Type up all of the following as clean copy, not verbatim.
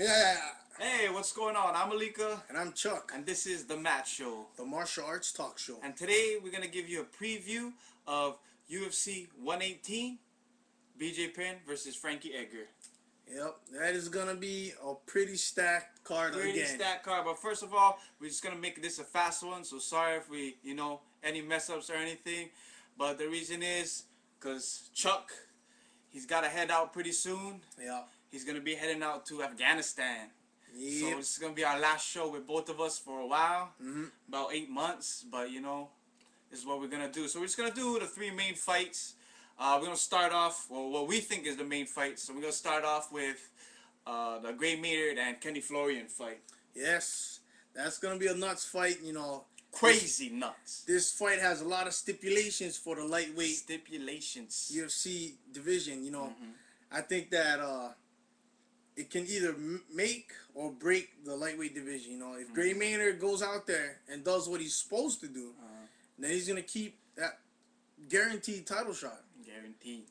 Yeah. Hey, what's going on? I'm Alika, And I'm Chuck, and this is theMATshow. the martial arts talk show. And today we're gonna give you a preview of UFC 118, BJ Penn versus Frankie Edgar. Yep, that is gonna be a pretty stacked card Pretty again. stacked card, but first of all, we're just gonna make this a fast one. So sorry if we, any mess ups or anything. But the reason is because Chuck, he's got to head out pretty soon. Yeah. He's gonna be heading out to Afghanistan. So Yep. this is gonna be our last show with both of us for a while, Mm-hmm. about 8 months. But this is what we're gonna do. So we're just gonna do the three main fights. We're gonna start off, well, what we think is the main fight. So we're gonna start off with the Gray Maynard and Kenny Florian fight. Yes, that's gonna be a nuts fight. Crazy nuts. This fight has a lot of stipulations for the lightweight Stipulations. UFC division. I think that it can either make or break the lightweight division. If Gray Maynard goes out there and does what he's supposed to do, then he's gonna keep that guaranteed title shot. Guaranteed.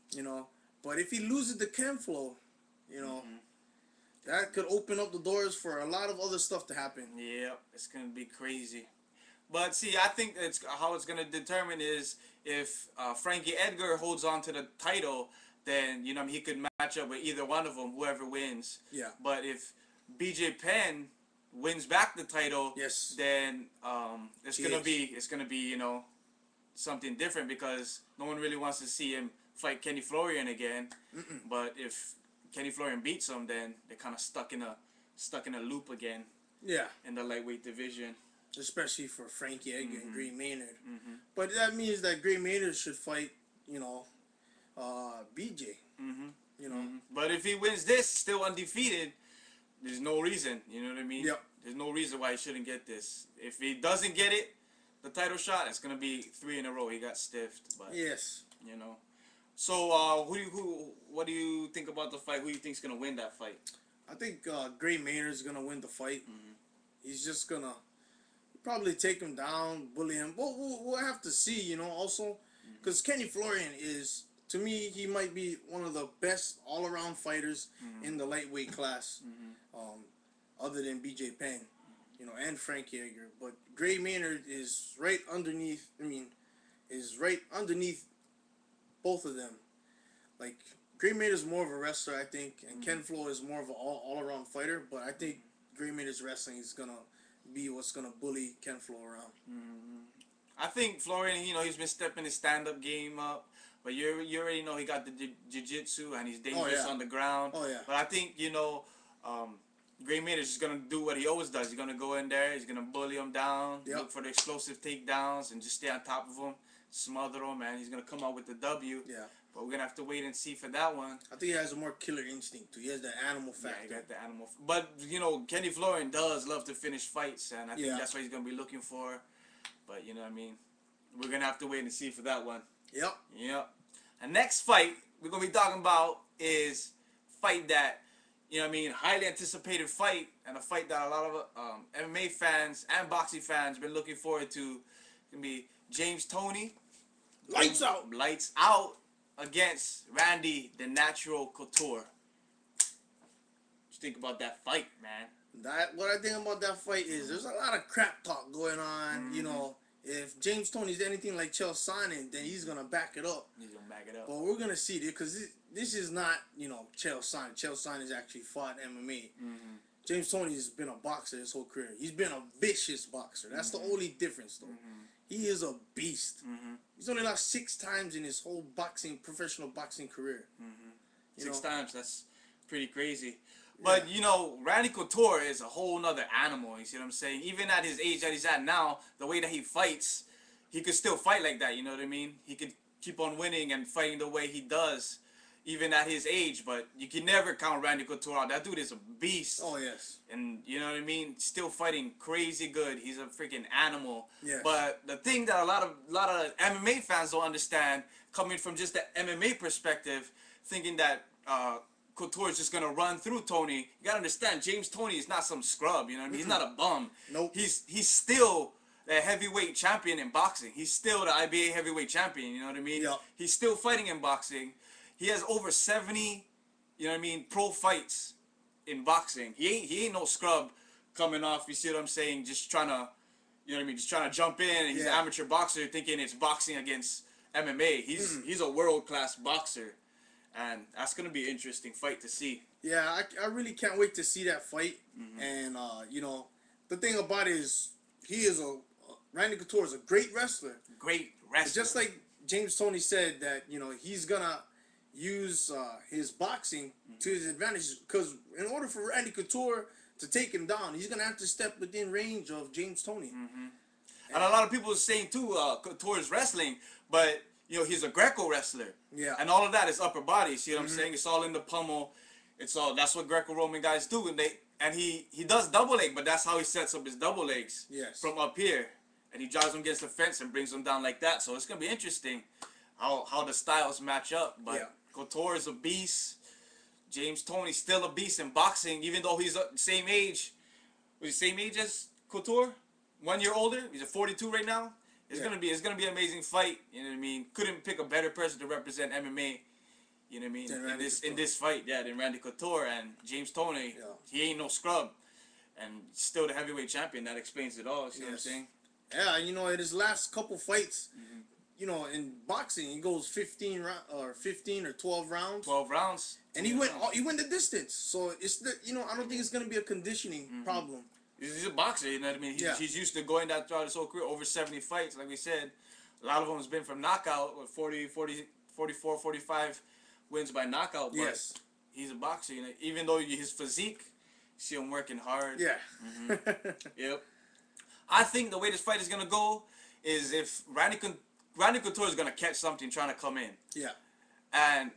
But if he loses to Ken Flo, that could open up the doors for a lot of other stuff to happen. Yeah, it's gonna be crazy. But see, I think how it's gonna determine is if Frankie Edgar holds on to the title, then he could match up with either one of them, whoever wins. Yeah. But if BJ Penn wins back the title, Yes. then it's gonna be something different, because no one really wants to see him fight Kenny Florian again. But if Kenny Florian beats him, then they're kind of stuck in a loop again. Yeah. In the lightweight division. Especially for Frankie Edgar and Gray Maynard. But that means that Gray Maynard should fight, BJ. But if he wins this, still undefeated, there's no reason. You know what I mean? Yep. There's no reason why he shouldn't get this. If he doesn't get it, the title shot, it's gonna be 3 in a row. He got stiffed. But Yes. So what do you think about the fight? Who do you think's gonna win that fight? I think Gray Maynard's gonna win the fight. He's just gonna probably take him down, bully him. We'll have to see, also, because Kenny Florian is, to me, he might be one of the best all-around fighters in the lightweight class, other than BJ Penn, and Frankie Edgar. But Gray Maynard is right underneath. Is right underneath both of them. Like, Gray Maynard is more of a wrestler, I think, and Ken Flo is more of an all-around fighter. But I think Gray Maynard's wrestling is gonna be what's gonna bully Ken Flo around. I think Florian, he's been stepping his stand-up game up, but you already know he got the jiu-jitsu and he's dangerous on the ground. Oh yeah. But I think Gray Maynard is just gonna do what he always does. He's gonna go in there, he's gonna bully him down, look for the explosive takedowns, and just stay on top of him, smother him, and he's gonna come out with the W. Yeah. But we're gonna have to wait and see for that one. I think he has a more killer instinct too. He has that animal factor. Yeah, he got the animal. But Kenny Florian does love to finish fights, and I think that's what he's gonna be looking for. But we're gonna have to wait and see for that one. Yep. Yep. And next fight we're gonna be talking about is fight that highly anticipated fight, and a fight that a lot of MMA fans and boxing fans been looking forward to. It's gonna be James Toney. Lights out. Lights out against Randy the Natural Couture. What you think about that fight, man? What I think about that fight is there's a lot of crap talk going on. If James Toney's anything like Chael Sonnen, then he's gonna back it up. He's gonna back it up. But we're gonna see it, because this is not Chael Sonnen. Chael Sonnen has actually fought MMA. James Toney has been a boxer his whole career. He's been a vicious boxer. That's the only difference, though. He is a beast. He's only lost 6 times in his whole professional boxing career. 6 times, that's pretty crazy. But, Randy Couture is a whole nother animal, you see what I'm saying? Even at his age that he's at now, the way that he fights, he could still fight like that, you know what I mean? He could keep on winning and fighting the way he does, even at his age. But you can never count Randy Couture out. That dude is a beast. Oh, yes. And, you know what I mean? Still fighting crazy good. He's a freaking animal. Yes. But the thing that a lot of MMA fans don't understand, coming from just the MMA perspective, thinking that Couture is just gonna run through Toney. You gotta understand, James Toney is not some scrub. You know what I mean? He's not a bum. Nope. He's still a heavyweight champion in boxing. He's still the IBA heavyweight champion. You know what I mean? Yep. He's still fighting in boxing. He has over 70, pro fights in boxing. He ain't no scrub coming off. You see what I'm saying? Just trying to, you know what I mean? Just trying to jump in. And he's an amateur boxer, thinking it's boxing against MMA. He's a world-class boxer, and that's gonna be an interesting fight to see. Yeah, I really can't wait to see that fight. And you know, the thing about it is Randy Couture is a great wrestler. Great wrestler. It's just like James Toney said that, you know, he's gonna use his boxing to his advantage, because in order for Randy Couture to take him down, he's gonna have to step within range of James Toney. And a lot of people are saying too, Couture's wrestling, but you know, he's a Greco wrestler. Yeah. And all of that is upper body. See what I'm saying? It's all in the pummel. It's all, that's what Greco-Roman guys do, and he does double leg, but that's how he sets up his double legs. Yes. From up here, and he drives them against the fence and brings them down like that. So it's gonna be interesting how the styles match up. But Couture is a beast. James Toney's still a beast in boxing, even though he's the same age. Was he same age as Couture? 1 year older. He's at 42 right now. It's gonna be an amazing fight. You know what I mean? Couldn't pick a better person to represent MMA. You know what I mean? In this fight, than Randy Couture. And James Toney, he ain't no scrub, and still the heavyweight champion. That explains it all. See what I'm saying? Yeah, you know, in his last couple fights, you know, in boxing, he goes 15 or 12 rounds. 12 rounds. And he went the distance. So it's I don't think it's gonna be a conditioning problem. He's a boxer, you know what I mean? He's used to going that throughout his whole career, over 70 fights, like we said. A lot of them has been from knockout, with 44, 45 wins by knockout. But he's a boxer, you know. Even though his physique, you see him working hard. Yeah. Yep. I think the way this fight is gonna go is if Randy Couture is gonna catch something trying to come in. Yeah. And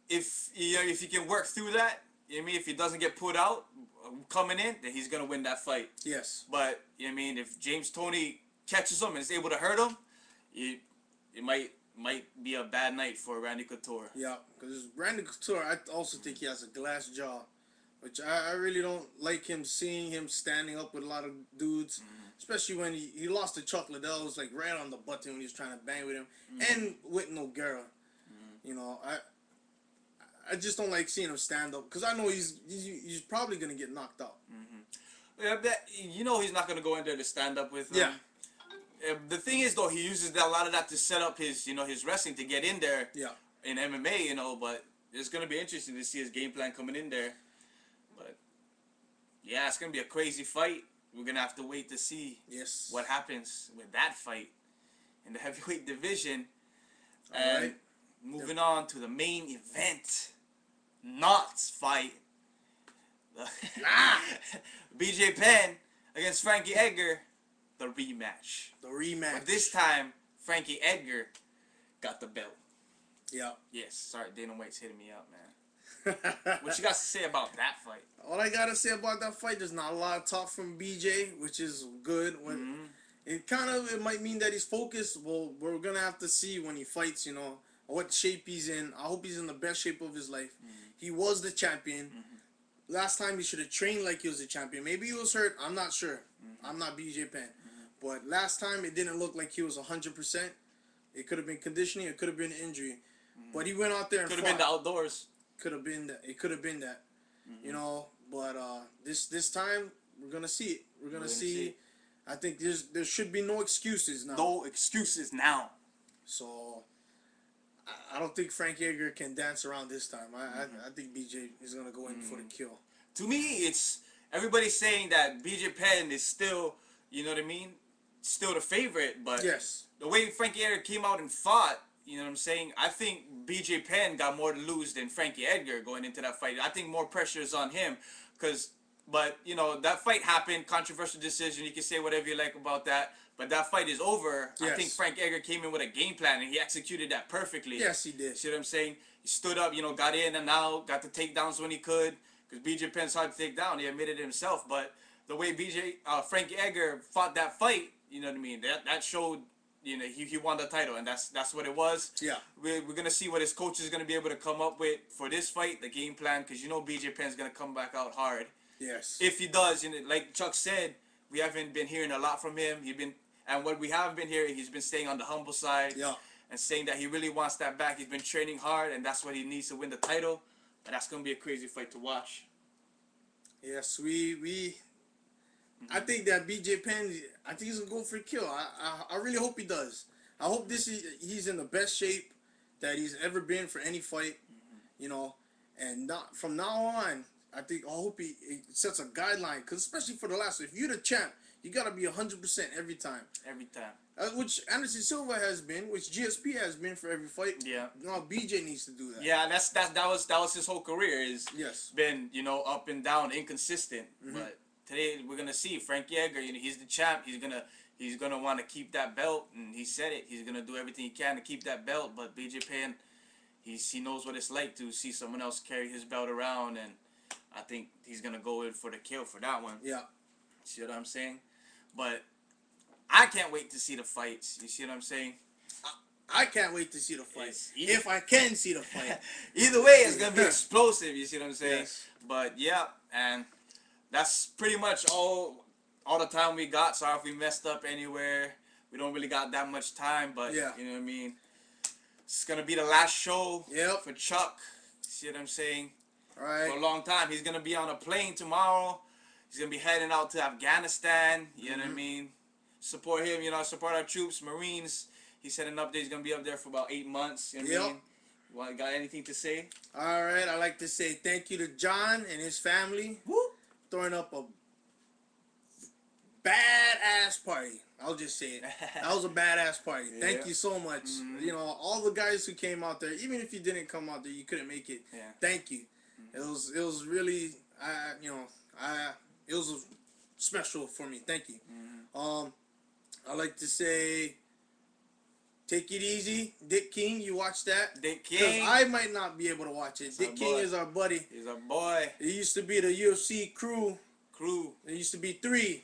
if he can work through that, you know what I mean, if he doesn't get put out coming in, then he's gonna win that fight. Yes. But you know what I mean, if James Toney catches him and is able to hurt him, it might be a bad night for Randy Couture. Yeah, because Randy Couture, I also think he has a glass jaw, which I really don't like seeing him standing up with a lot of dudes, especially when he lost to Chuck Liddell. It was like right on the button when he was trying to bang with him, and with Nogueira. You know, I just don't like seeing him stand up, because I know he's probably gonna get knocked out. Yeah, you know he's not gonna go in there to stand up with him. Yeah. The thing is, though, he uses a lot of that to set up his wrestling to get in there. Yeah. In MMA, you know, but it's gonna be interesting to see his game plan coming in there. But yeah, it's gonna be a crazy fight. We're gonna have to wait to see what happens with that fight in the heavyweight division. All right. Moving on to the main event, Knott's fight. BJ Penn against Frankie Edgar, the rematch. The rematch. But this time, Frankie Edgar got the belt. Yeah. Yes. Sorry, Dana White's hitting me up, man. What you got to say about that fight? All I gotta say about that fight, there's not a lot of talk from BJ, which is good. When it might mean that he's focused. Well, we're gonna have to see when he fights, you know, what shape he's in. I hope he's in the best shape of his life. He was the champion. Last time he should have trained like he was the champion. Maybe he was hurt. I'm not sure. I'm not BJ Penn. But last time it didn't look like he was 100%. It could have been conditioning. It could have been injury. But he went out there and could have been the outdoors. Could have been that. It could have been that. You know. But this time we're gonna see it. We're gonna see. I think there should be no excuses now. No excuses now. So I don't think Frankie Edgar can dance around this time. I think BJ is gonna go in for the kill. To me, it's everybody's saying that BJ Penn is still, you know what I mean, still the favorite. But the way Frankie Edgar came out and fought, you know what I'm saying, I think BJ Penn got more to lose than Frankie Edgar going into that fight. I think more pressure is on him, but you know, that fight happened, controversial decision. You can say whatever you like about that, but that fight is over. I think Frank Edgar came in with a game plan and he executed that perfectly. Yes, he did. See what I'm saying? He stood up, you know, got in and out, got the takedowns when he could, because BJ Penn's hard to take down. He admitted it himself, but the way Frankie Edgar fought that fight, you know what I mean? That showed, you know, he won the title, and that's what it was. Yeah. We're gonna see what his coach is gonna be able to come up with for this fight, the game plan, because you know BJ Penn's gonna come back out hard. Yes. If he does, you know, like Chuck said, we haven't been hearing a lot from him. And what we have been hearing, he's been staying on the humble side. Yeah. And saying that he really wants that back. He's been training hard, and that's what he needs to win the title. And that's gonna be a crazy fight to watch. Yes, we. I think that BJ Penn. I think he's gonna go for a kill. I really hope he does. I hope he's in the best shape that he's ever been for any fight. You know, and not from now on. I hope he sets a guideline, because especially for the last. If you're the champ, you gotta be 100% every time. Every time. Which Anderson Silva has been, which GSP has been for every fight. Yeah. Now BJ needs to do that. Yeah, that was his whole career. Is Yes. Been up and down, inconsistent. But today we're gonna see Frank Yeager. He's the champ. He's gonna want to keep that belt, and he said it. He's gonna do everything he can to keep that belt. But BJ Penn, he knows what it's like to see someone else carry his belt around, and I think he's gonna go in for the kill for that one. Yeah. See what I'm saying? But I can't wait to see the fights. You see what I'm saying? I can't wait to see the fight. If I can see the fight. Either way, it's going to be explosive. You see what I'm saying? Yes. But, yeah, and that's pretty much all the time we got. Sorry if we messed up anywhere. We don't really got that much time, but, yeah. You know what I mean? It's going to be the last show for Chuck. You see what I'm saying? All right. For a long time. He's going to be on a plane tomorrow. He's going to be heading out to Afghanistan. You know what I mean? Support him, support our troops, Marines. He's heading up there. He's going to be up there for about 8 months. You know what I mean? Got anything to say? All right. I'd like to say thank you to John and his family. Woo! Throwing up a badass party. I'll just say it. That was a badass party. Thank you so much. All the guys who came out there, even if you didn't come out there, you couldn't make it. Yeah. Thank you. It was really, it was special for me. Thank you. I like to say, take it easy. Dick King, you watch that? Dick King. Because I might not be able to watch it. Dick King is our buddy. He's our boy. It used to be the UFC crew. There used to be 3.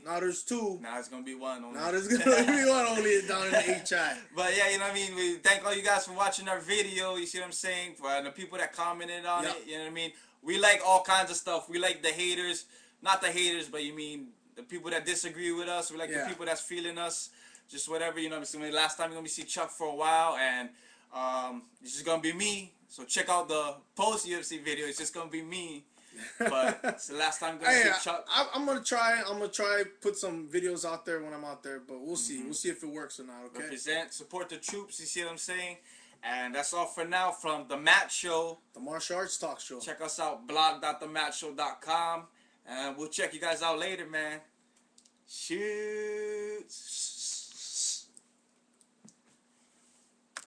Now there's 2. Now it's going to be 1 only. Now there's going to be 1 only down in the HI. But yeah, you know what I mean? We thank all you guys for watching our video. You see what I'm saying? For the people that commented on it. You know what I mean? We like all kinds of stuff. We like the haters. Not the haters, but you mean the people that disagree with us. We like the people that's feeling us. Just whatever, you know what I'm saying? Last time you're going to see Chuck for a while, and it's just going to be me. So check out the post-UFC video. It's just going to be me. But it's the last time I'm going to see Chuck. I'm going to try put some videos out there when I'm out there, but we'll see. We'll see if it works or not, okay? Represent, support the troops, you see what I'm saying? And that's all for now from The Matt Show. The Martial Arts Talk Show. Check us out, blog.themattshow.com. And we'll check you guys out later, man. Shoots.